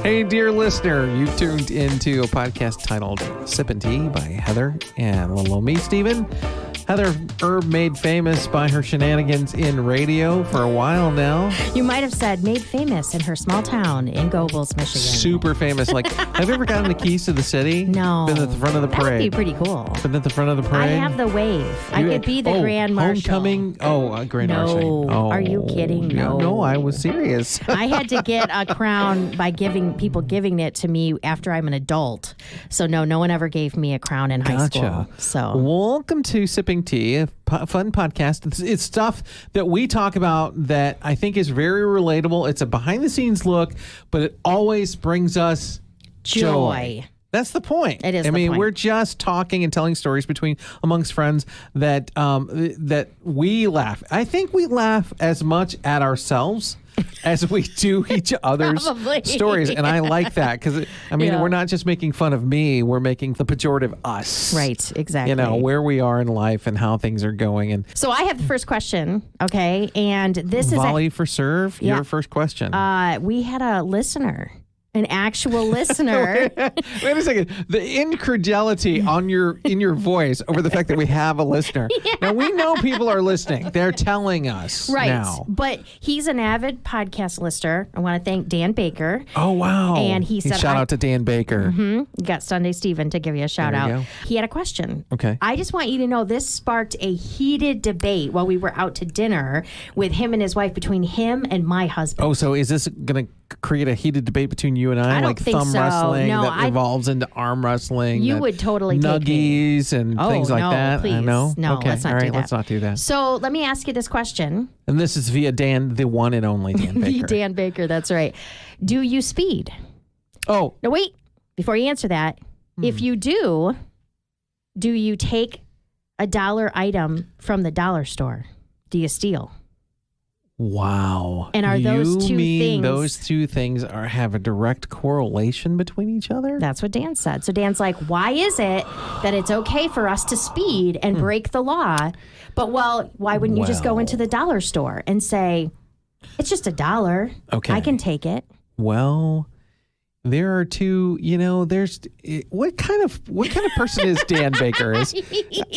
Hey, dear listener, you've tuned into a podcast titled Spillin Tea by Heather and little old me, Steven. Heather Herb made famous by her shenanigans in radio for a while now. You might have said made famous in her small town in Gobles, Michigan. Super famous. Like, have you ever gotten the keys to the city? No. Been at the front of the parade? That would be pretty cool. Been at the front of the parade? I have the wave. I could be the Grand Marshal. Homecoming? Grand Marshal. No. Are you kidding? No. No, I was serious. I had to get a crown by giving it to me after I'm an adult. So no one ever gave me a crown in high school. So welcome to Sipping Tea, a fun podcast. It's stuff that we talk about that I think is very relatable. It's a behind the scenes look, but it always brings us joy. That's the point. It is. I mean, point. we're just talking and telling stories amongst friends that that we laugh. I think we laugh as much at ourselves as we do each other's stories. And I like that because, we're not just making fun of me. We're making the pejorative us. Right, exactly. Where we are in life and how things are going. And so I have the first question, okay? And this is volley for serve, your first question. We had a listener. An actual listener. Wait a second. The incredulity in your voice over the fact that we have a listener. Yeah. Now, we know people are listening. They're telling us now. But he's an avid podcast listener. I want to thank Dan Baker. Oh, wow. And he said... Shout out to Dan Baker. Mm-hmm. Got Sunday Steven to give you a shout out. Go. He had a question. Okay. I just want you to know this sparked a heated debate while we were out to dinner with him and his wife, between him and my husband. Oh, so is this going to create a heated debate between you and I? I don't like think thumb so. wrestling No, that evolves into arm wrestling? You would totally take me. Nuggies and things like that? Please. No? Okay. Let's not do that. Let's not do that. So let me ask you this question. And this is via Dan, the one and only Dan Baker. The Dan Baker, that's right. Do you speed? Oh. No, wait. Before you answer that, if you do you take a dollar item from the dollar store? Do you steal? Wow. And are those two things... those two things have a direct correlation between each other? That's what Dan said. So Dan's like, why is it that it's okay for us to speed and break the law? But, why wouldn't you just go into the dollar store and say, it's just $1. Okay. I can take it. Well... There are two, what kind of person is Dan Baker?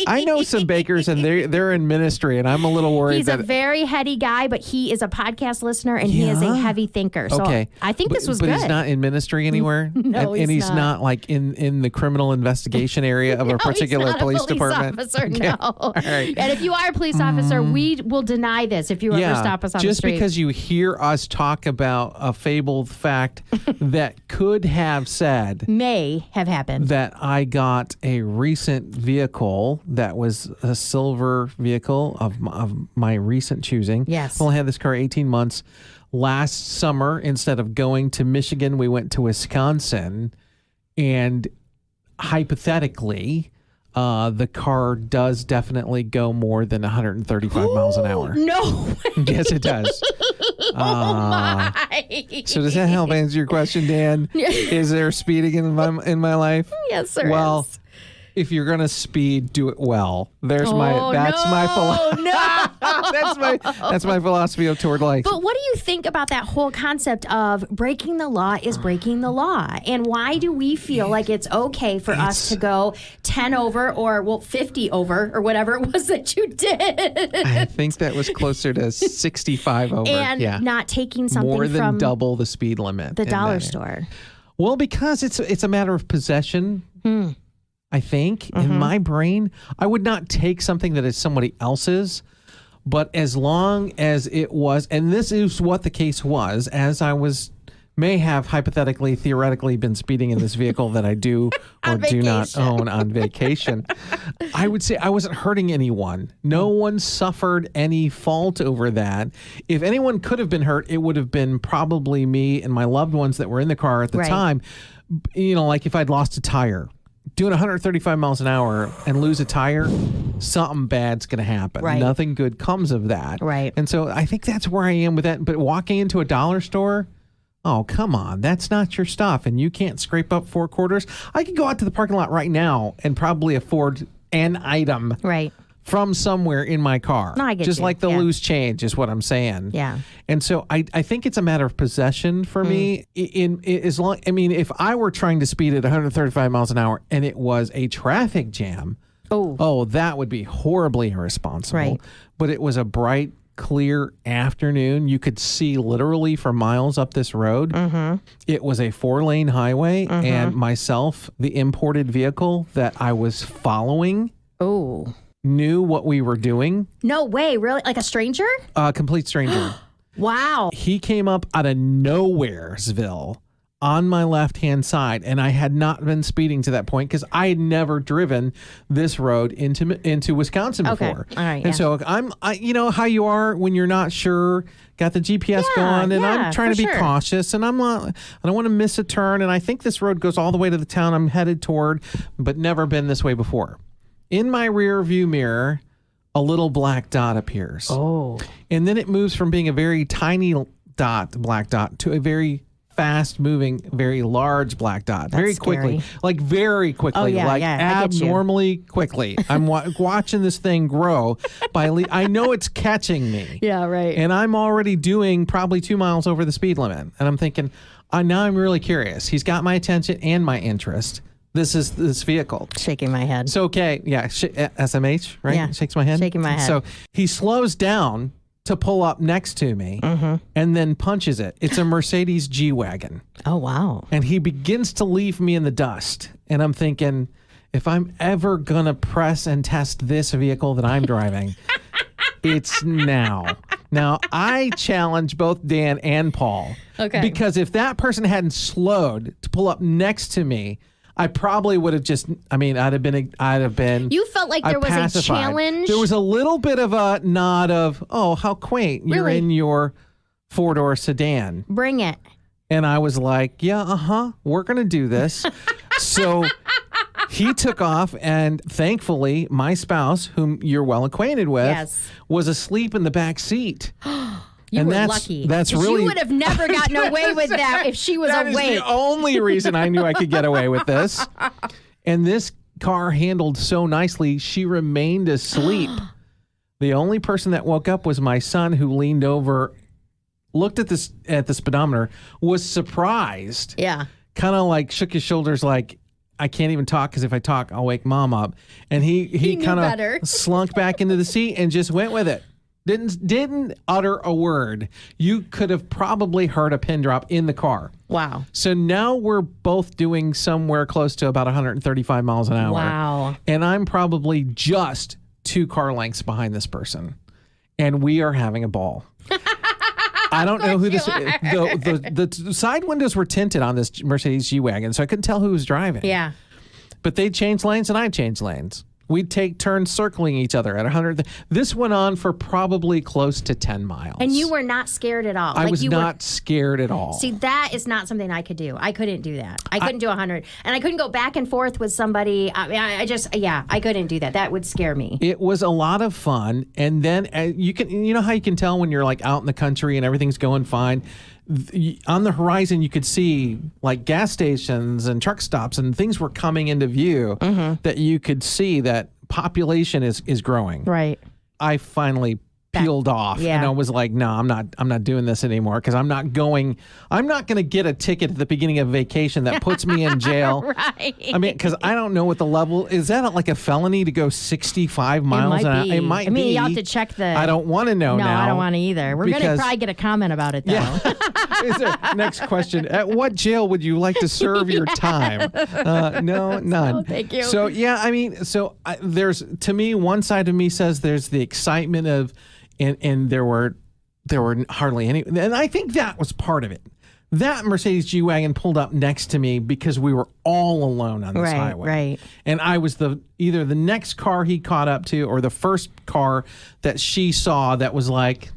I know some bakers and they're in ministry, and I'm a little worried. He's a very heady guy, but he is a podcast listener and he is a heavy thinker. So I think this was good. But he's not in ministry anywhere? No, and he's not like in the criminal investigation area of a particular police department? Officer, okay. No. All right. And if you are a police officer, we will deny this if you ever stop us on the street. Just because you hear us talk about a fabled fact that could have said, may have happened, that I got a recent vehicle that was a silver vehicle of my recent choosing. Yes. I only had this car 18 months. Last summer, instead of going to Michigan, we went to Wisconsin, and hypothetically, the car does definitely go more than 135 miles an hour. No way. Yes, it does. Oh my! So does that help answer your question, Dan? Is there speeding in my life? Yes, sir. Well, if you're gonna speed, do it well. My philosophy. That's my philosophy toward life. But what do you think about that whole concept of breaking the law is breaking the law? And why do we feel like it's okay for us to go 10 over or 50 over or whatever it was that you did? I think that was closer to 65 over. And not taking something more than from double the speed limit. The dollar store. Well, because it's a matter of possession. I think in my brain, I would not take something that is somebody else's, but as long as it was, and this is what the case was, as I may have hypothetically, theoretically been speeding in this vehicle that I do or do not own on vacation, I would say I wasn't hurting anyone. No one suffered any fault over that. If anyone could have been hurt, it would have been probably me and my loved ones that were in the car at the time. Like if I'd lost a tire. Doing 135 miles an hour and lose a tire, something bad's going to happen. Right. Nothing good comes of that. Right. And so I think that's where I am with that. But walking into a dollar store, oh, come on. That's not your stuff. And you can't scrape up 4 quarters. I could go out to the parking lot right now and probably afford an item. Right. from somewhere in my car. No, I get just you. like the Yeah. loose change is what I'm saying. Yeah. And so I think it's a matter of possession for me. If I were trying to speed at 135 miles an hour and it was a traffic jam, that would be horribly irresponsible. Right. But it was a bright, clear afternoon. You could see literally for miles up this road. Mm-hmm. It was a 4-lane highway, and myself, the imported vehicle that I was following, knew what we were doing. No way. Really? Like a stranger? A complete stranger. Wow. He came up out of nowheresville on my left-hand side, and I had not been speeding to that point because I had never driven this road into Wisconsin before. All right. And so you know how you are when you're not sure, got the GPS going, and I'm trying to be cautious, and I don't want to miss a turn, and I think this road goes all the way to the town I'm headed toward, but never been this way before. In my rear view mirror, a little black dot appears. And then it moves from being a very tiny black dot, to a very fast-moving, very large black dot. That's very quickly. scary. Like very quickly. Like abnormally quickly. I'm watching this thing grow. I know it's catching me. Yeah, right. And I'm already doing probably 2 miles over the speed limit. And I'm thinking, now I'm really curious. He's got my attention and my interest. This is this vehicle. Shaking my head. So, okay. Yeah. SMH, right? Yeah. Shakes my head. Shaking my head. So he slows down to pull up next to me and then punches it. It's a Mercedes G-Wagon. Oh, wow. And he begins to leave me in the dust. And I'm thinking, if I'm ever going to press and test this vehicle that I'm driving, it's now. Now, I challenge both Dan and Paul. Okay. Because if that person hadn't slowed to pull up next to me, I probably would have I'd have been. You felt like there was pacified. a challenge? There was a little bit of a nod of, oh, how quaint. You're Really? in your 4-door sedan. Bring it. And I was like, yeah, we're going to do this. So he took off, and thankfully, my spouse, whom you're well acquainted with, was asleep in the back seat. You were that's lucky. That's really. You would have never gotten away with that if she was that awake. That is the only reason I knew I could get away with this. And this car handled so nicely, she remained asleep. The only person that woke up was my son, who leaned over, looked at the speedometer, was surprised. Yeah. Kind of like shook his shoulders like, I can't even talk because if I talk, I'll wake mom up. And he kind of slunk back into the seat and just went with it. Didn't utter a word. You could have probably heard a pin drop in the car. Wow. So now we're both doing somewhere close to about 135 miles an hour. Wow. And I'm probably just 2 car lengths behind this person. And we are having a ball. I don't know who this the side windows were tinted on this Mercedes G-Wagon, so I couldn't tell who was driving. Yeah. But they changed lanes and I changed lanes. We'd take turns circling each other at 100. This went on for probably close to 10 miles. And you were not scared at all. I was not scared at all. See, that is not something I could do. I couldn't do that. I couldn't do 100. And I couldn't go back and forth with somebody. I couldn't do that. That would scare me. It was a lot of fun. And then you know how you can tell when you're like out in the country and everything's going fine? On the horizon, you could see like gas stations and truck stops and things were coming into view that you could see that population is growing. Right. I finally peeled off and I was like, no, I'm not doing this anymore because I'm not going to get a ticket at the beginning of vacation that puts me in jail. Right. I mean, because I don't know what the level is. That like a felony to go 65 miles an hour? It might be. You have to check the. I don't want to know now. No, I don't want to either. We're going to probably get a comment about it though. Yeah. Next question. At what jail would you like to serve your time? No, none. Oh, thank you. So, there's, to me, one side of me says there's the excitement of, and there were hardly any, and I think that was part of it. That Mercedes G-Wagon pulled up next to me because we were all alone on this highway. Right. And I was either the next car he caught up to or the first car that she saw that was like,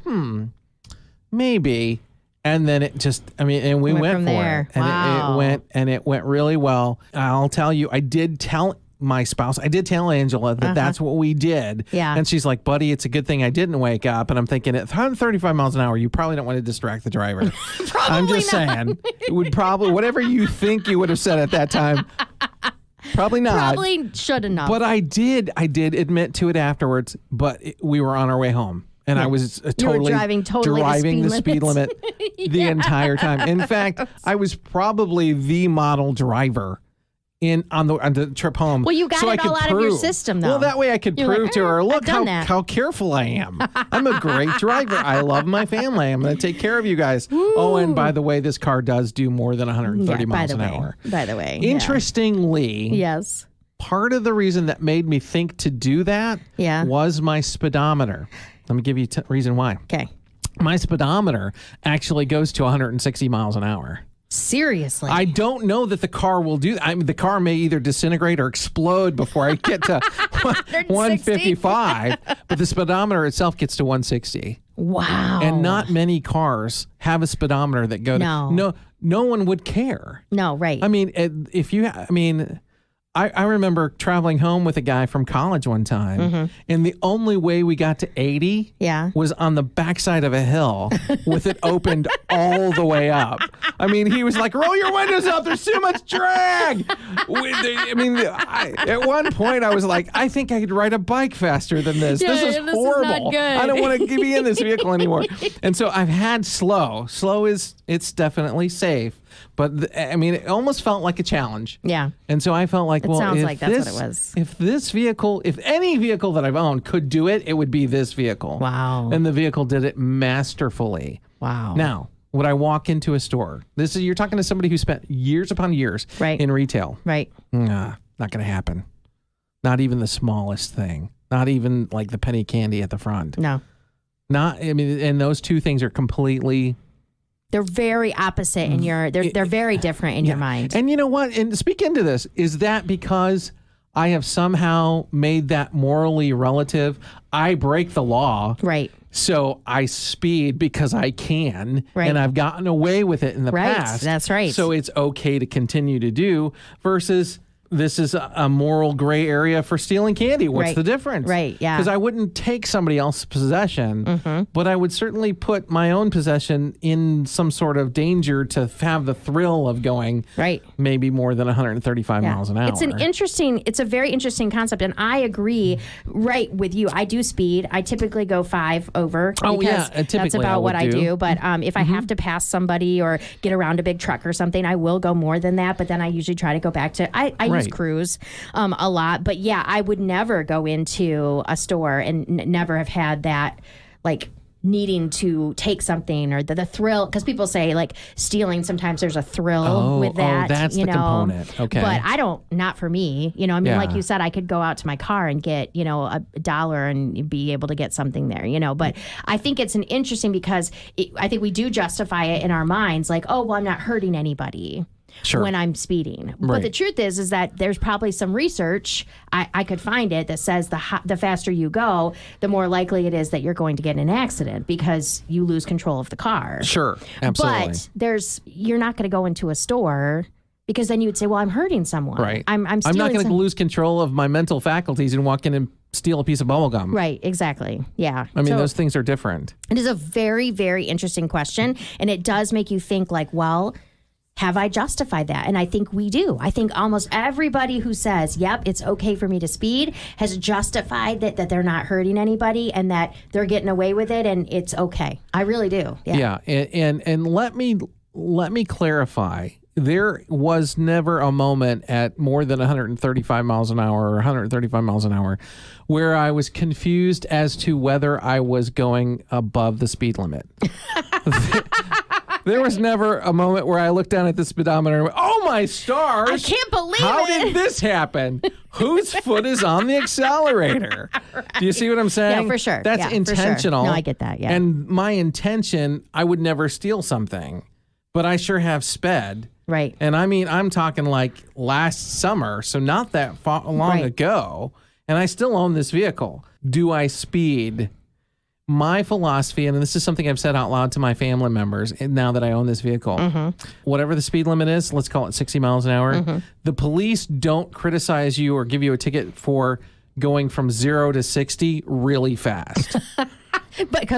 maybe. And then it just, and we went for there. it. And it went really well. I'll tell you, I did tell my spouse, I did tell Angela that that's what we did. Yeah. And she's like, buddy, it's a good thing I didn't wake up. And I'm thinking at 135 miles an hour, you probably don't want to distract the driver. I'm just saying, it would probably, whatever you think you would have said at that time, Probably not. Probably shouldn't have. But I did admit to it afterwards, but we were on our way home. And I was totally driving the speed limit the entire time. In fact, I was probably the model driver on the trip home. Well, you got it all out of your system, though. Well, that way I could prove to her, look how careful I am. I'm a great driver. I love my family. I'm going to take care of you guys. Ooh. Oh, and by the way, this car does do more than 130 miles an hour. By the way. Interestingly. Yes. Part of the reason that made me think to do that was my speedometer. Let me give you reason why. Okay. My speedometer actually goes to 160 miles an hour. Seriously? I don't know that the car will do that. I mean, the car may either disintegrate or explode before I get to 155, but the speedometer itself gets to 160. Wow. And not many cars have a speedometer that goes... No one would care. No, right. I mean, I remember traveling home with a guy from college one time, and the only way we got to 80 was on the backside of a hill with it opened all the way up. I mean, he was like, roll your windows up. There's too much drag. At one point, I was like, I think I could ride a bike faster than this. This is horrible. Is not good. I don't want to be in this vehicle anymore. And so I've had slow. Slow it's definitely safe. But it almost felt like a challenge. Yeah. And so I felt like, sounds like that's what it was. If any vehicle that I've owned could do it, it would be this vehicle. Wow. And the vehicle did it masterfully. Wow. Now, would I walk into a store? You're talking to somebody who spent years upon years in retail. Right. Nah, not going to happen. Not even the smallest thing. Not even like the penny candy at the front. No. And those two things are completely... They're very opposite in they're very different in your mind. And you know what? And speak into this. Is that because I have somehow made that morally relative? I break the law. Right. So I speed because I can. Right. And I've gotten away with it in the past. That's right. So it's okay to continue to do versus... This is a moral gray area for stealing candy. What's the difference? Right, yeah. Because I wouldn't take somebody else's possession, but I would certainly put my own possession in some sort of danger to have the thrill of going maybe more than 135 miles an hour. It's a very interesting concept, and I agree with you. I do speed. I typically go 5 over because that's about what I do. But if I have to pass somebody or get around a big truck or something, I will go more than that, but then I usually try to go back to... I use cruise a lot, but I would never go into a store and never have had that needing to take something or the thrill, because people say stealing, sometimes there's a thrill with that. That's the component. Okay. But not for me. Like you said, I could go out to my car and get, $1 and be able to get something there, but I think it's an interesting because I think we do justify it in our minds I'm not hurting anybody. Sure. When I'm speeding. But the truth is that there's probably some research, I could find it, that says the faster you go, the more likely it is that you're going to get in an accident because you lose control of the car. Sure, absolutely. But you're not going to go into a store because then you would say, well, I'm hurting someone. Right. I'm not going to lose control of my mental faculties and walk in and steal a piece of bubble gum. Right, exactly. Yeah. Those things are different. It is a very, very interesting question, and it does make you think have I justified that? And I think we do. I think almost everybody who says, yep, it's okay for me to speed, has justified that they're not hurting anybody and that they're getting away with it and it's okay. I really do. Yeah. And let me clarify. There was never a moment at more than 135 miles an hour or 135 miles an hour where I was confused as to whether I was going above the speed limit. There was never a moment where I looked down at the speedometer and went, oh my stars. I can't believe How did this happen? Whose foot is on the accelerator? Do you see what I'm saying? Yeah, for sure. That's intentional. For sure. No, I get that, yeah. And my intention, I would never steal something, but I sure have sped. Right. And I'm talking last summer, so not that long ago, and I still own this vehicle. Do I speed? My philosophy, and this is something I've said out loud to my family members now that I own this vehicle, whatever the speed limit is, let's call it 60 miles an hour, the police don't criticize you or give you a ticket for going from 0 to 60 really fast.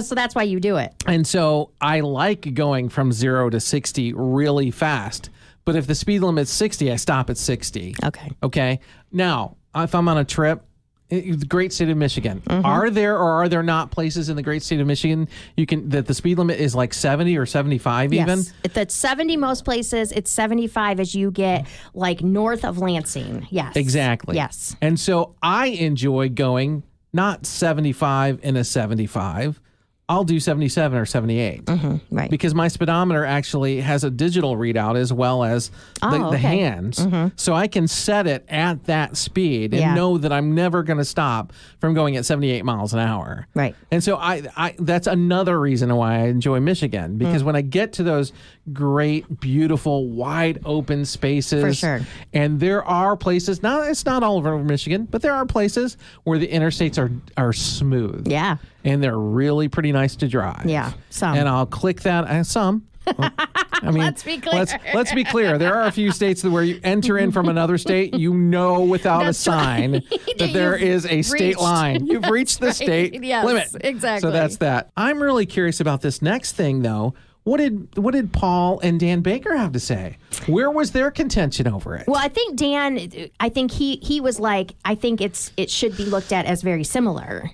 So that's why you do it. And so I like going from 0 to 60 really fast. But if the speed limit's 60, I stop at 60. Okay. Okay. Now, if I'm on a trip, the great state of Michigan, are there or are there not places in the great state of Michigan that the speed limit is like 70 or 75 even? Yes. It's 70 most places. It's 75 as you get like north of Lansing. Yes. Exactly. Yes. And so I enjoy going not 75 in a 75. I'll do 77 or 78. Right. Because my speedometer actually has a digital readout as well as the hands. So I can set it at that speed and know that I'm never going to stop from going at 78 miles an hour. Right. And so I that's another reason why I enjoy Michigan, because when I get to those great, beautiful, wide open spaces. For sure. And there are places, now it's not all over Michigan, but there are places where the interstates are smooth. Yeah. And they're really pretty nice to drive. Yeah, some. And I'll click that. Some. Well, I mean, Let's be clear. Let's be clear. There are a few states where you enter in from another state, you know without That's a sign right. that there is a state reached. line. You've reached the state Yes, limit. exactly. So that's that. I'm really curious about this next thing, though. What did Paul and Dan Baker have to say? Where was their contention over it? Well, I think Dan, he was like, I think it should be looked at as very similar.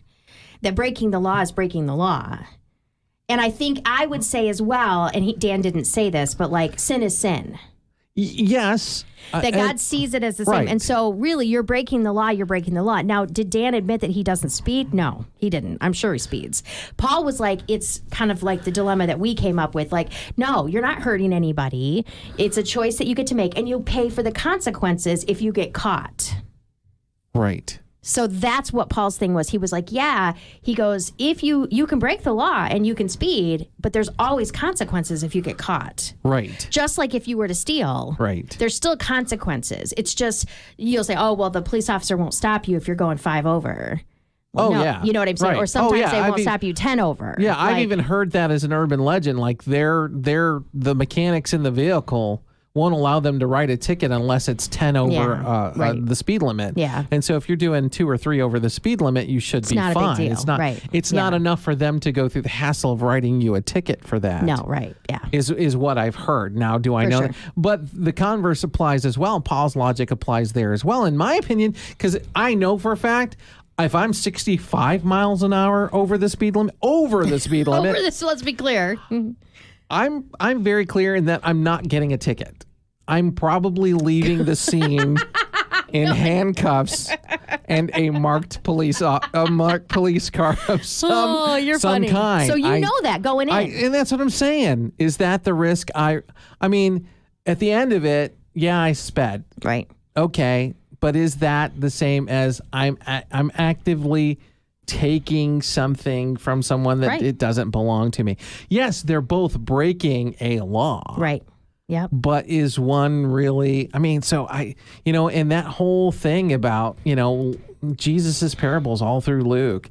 That breaking the law is breaking the law. And I think I would say as well, and Dan didn't say this, but like sin is sin. Yes. That God sees it as the same. right. And so really you're breaking the law, you're breaking the law. Now, did Dan admit that he doesn't speed? No, he didn't. I'm sure he speeds. Paul was like, it's kind of like the dilemma that we came up with. Like, no, you're not hurting anybody. It's a choice that you get to make, and you pay for the consequences if you get caught. Right. So that's what Paul's thing was. He was like, yeah, he goes, if you can break the law and you can speed, but there's always consequences if you get caught. Right. Just like if you were to steal. Right. There's still consequences. It's just, you'll say, oh, well, the police officer won't stop you if you're going 5 over. Well, no, yeah. You know what I'm saying? Right. Or sometimes they won't I've stop you 10 over. Yeah, I've Like, even heard that as an urban legend. Like they're the mechanics in the vehicle won't allow them to write a ticket unless it's 10 over right. the speed limit. Yeah. And so if you're doing 2 or 3 over the speed limit, you should be not a big fine. deal. It's not. Right. It's not enough for them to go through the hassle of writing you a ticket for that. No, right. Yeah. Is what I've heard. Now, do I know sure. that? But the converse applies as well. Paul's logic applies there as well, in my opinion, because I know for a fact, if I'm 65 miles an hour over the speed limit, Over this, let's be clear. I'm very clear in that I'm not getting a ticket. I'm probably leaving the scene in handcuffs and a marked police car of some kind. So you know that going in. And that's what I'm saying. Is that the risk? I mean, at the end of it, yeah, I sped. Right. Okay, but is that the same as I'm actively taking something from someone that Right. it doesn't belong to me? Yes, they're both breaking a law. Right. Yep. But is one really, so and that whole thing about, Jesus's parables all through Luke,